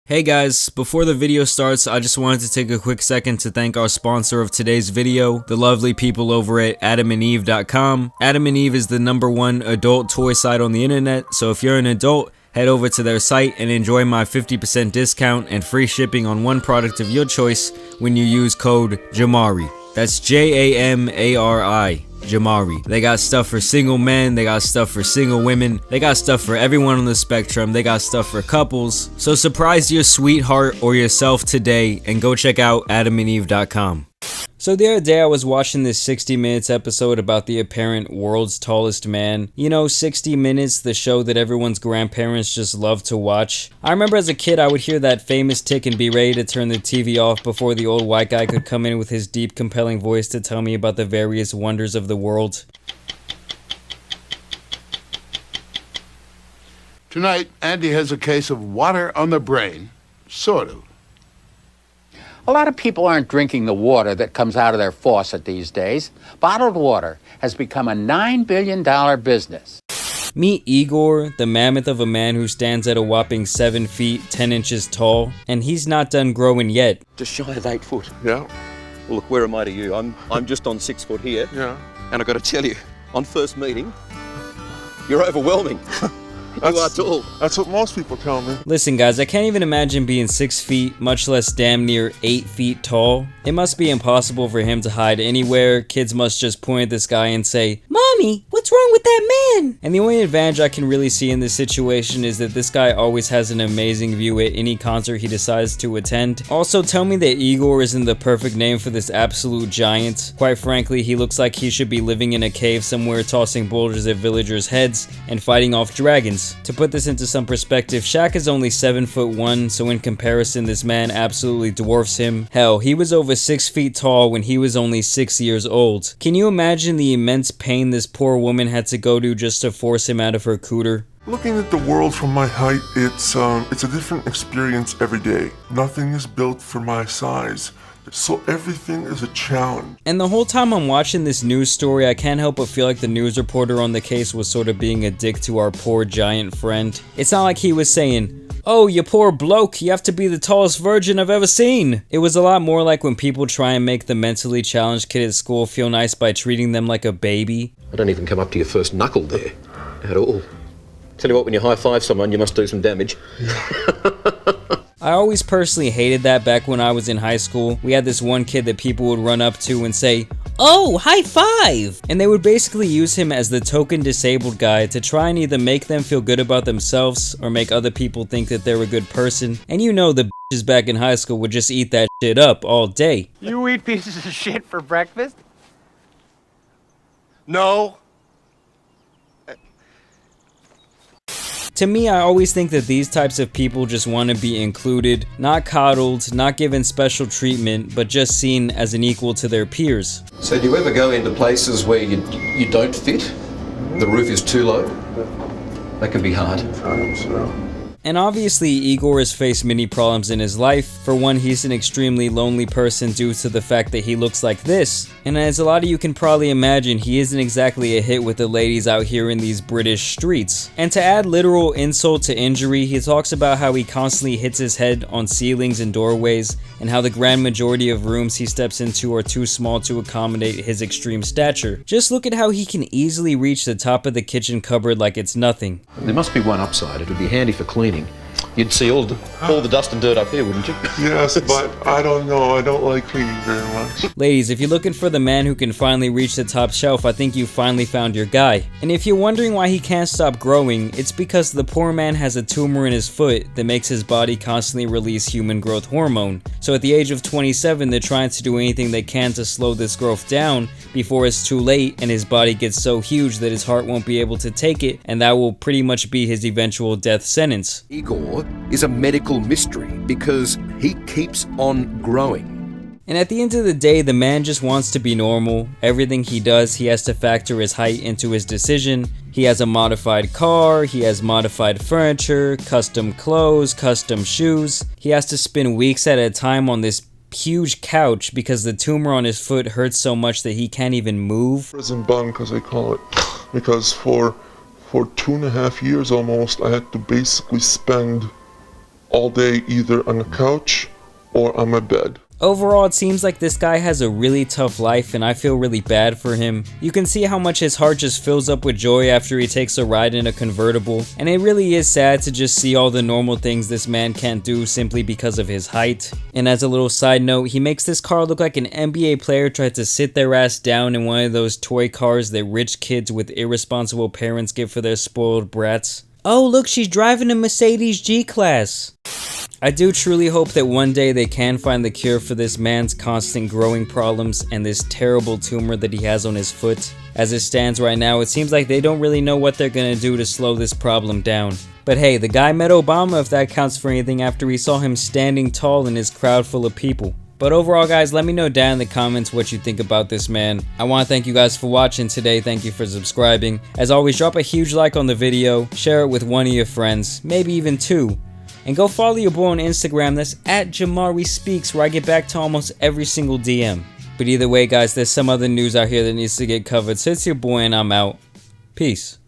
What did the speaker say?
Hey guys, before the video starts, I just wanted to take a quick second to thank our sponsor of today's video, the lovely people over at adamandeve.com. Adam and Eve is the #1 adult toy site on the internet, so if you're an adult, head over to their site and enjoy my 50% discount and free shipping on one product of your choice when you use code JAMARI. That's JAMARI. JAMARI. They got stuff for single men, they got stuff for single women, they got stuff for everyone on the spectrum, they got stuff for couples. So surprise your sweetheart or yourself today and go check out adamandeve.com. So the other day I was watching this 60 Minutes episode about the apparent world's tallest man. You know, 60 Minutes, the show that everyone's grandparents just love to watch. I remember as a kid I would hear that famous tick and be ready to turn the TV off before the old white guy could come in with his deep, compelling voice to tell me about the various wonders of the world. Tonight, Andy has a case of water on the brain. Sort of. A lot of people aren't drinking the water that comes out of their faucet these days. Bottled water has become a $9 billion business. Meet Igor, the mammoth of a man who stands at a whopping 7 feet 10 inches tall, and he's not done growing yet. Just shy of 8 foot. Yeah. Well, look, where am I to you? I'm just on 6 foot here. Yeah. And I've got to tell you, on first meeting, you're overwhelming. You are tall. That's what most people tell me. Listen guys, I can't even imagine being 6 feet, much less damn near 8 feet tall. It must be impossible for him to hide anywhere. Kids must just point at this guy and say, "Mommy, what's wrong with that man?" And the only advantage I can really see in this situation is that this guy always has an amazing view at any concert he decides to attend. Also, tell me that Igor isn't the perfect name for this absolute giant. Quite frankly, he looks like he should be living in a cave somewhere, tossing boulders at villagers' heads and fighting off dragons. To put this into some perspective, Shaq is only 7'1", so in comparison, this man absolutely dwarfs him. Hell, he was over 6 feet tall when he was only 6 years old. Can you imagine the immense pain this poor woman had to go to just to force him out of her cooter? Looking at the world from my height, it's a different experience every day. Nothing is built for my size, so everything is a challenge. And the whole time I'm watching this news story, I can't help but feel like the news reporter on the case was sort of being a dick to our poor giant friend. It's not like he was saying, "Oh, you poor bloke, you have to be the tallest virgin I've ever seen." It was a lot more like when people try and make the mentally challenged kid at school feel nice by treating them like a baby. I don't even come up to your first knuckle there, at all. Tell you what, when you high-five someone, you must do some damage. I always personally hated that back when I was in high school. We had this one kid that people would run up to and say, "Oh, high five!" And they would basically use him as the token disabled guy to try and either make them feel good about themselves or make other people think that they're a good person. And you know the bitches back in high school would just eat that shit up all day. You eat pieces of shit for breakfast? No. To me, I always think that these types of people just want to be included, not coddled, not given special treatment, but just seen as an equal to their peers. So do you ever go into places where you don't fit? The roof is too low? That can be hard. And obviously, Igor has faced many problems in his life. For one, he's an extremely lonely person due to the fact that he looks like this. And as a lot of you can probably imagine, he isn't exactly a hit with the ladies out here in these British streets. And to add literal insult to injury, he talks about how he constantly hits his head on ceilings and doorways, and how the grand majority of rooms he steps into are too small to accommodate his extreme stature. Just look at how he can easily reach the top of the kitchen cupboard like it's nothing. There must be one upside. It would be handy for cleaning. You'd see all the dust and dirt up here, wouldn't you? Yes, but I don't know. I don't like cleaning very much. Ladies, if you're looking for the man who can finally reach the top shelf, I think you finally found your guy. And if you're wondering why he can't stop growing, it's because the poor man has a tumor in his foot that makes his body constantly release human growth hormone. So at the age of 27, they're trying to do anything they can to slow this growth down before it's too late and his body gets so huge that his heart won't be able to take it, and that will pretty much be his eventual death sentence. Igor is a medical mystery because he keeps on growing. And at the end of the day, the man just wants to be normal. Everything he does, he has to factor his height into his decision. He has a modified car, he has modified furniture, custom clothes, custom shoes. He has to spend weeks at a time on this huge couch because the tumor on his foot hurts so much that he can't even move. Prison bunk, as they call it, because for 2.5 years almost, I had to basically spend all day either on the couch or on my bed. Overall, it seems like this guy has a really tough life and I feel really bad for him. You can see how much his heart just fills up with joy after he takes a ride in a convertible, and it really is sad to just see all the normal things this man can't do simply because of his height. And as a little side note, he makes this car look like an NBA player tried to sit their ass down in one of those toy cars that rich kids with irresponsible parents get for their spoiled brats. Oh look, she's driving a Mercedes G-Class. I do truly hope that one day they can find the cure for this man's constant growing problems and this terrible tumor that he has on his foot. As it stands right now, it seems like they don't really know what they're gonna do to slow this problem down. But hey, the guy met Obama, if that counts for anything, after he saw him standing tall in his crowd full of people. But overall guys, let me know down in the comments what you think about this man. I want to thank you guys for watching today, thank you for subscribing. As always, drop a huge like on the video, share it with one of your friends, maybe even two. And go follow your boy on Instagram, that's at JAMARI Speaks, where I get back to almost every single DM. But either way guys, there's some other news out here that needs to get covered, so it's your boy and I'm out. Peace.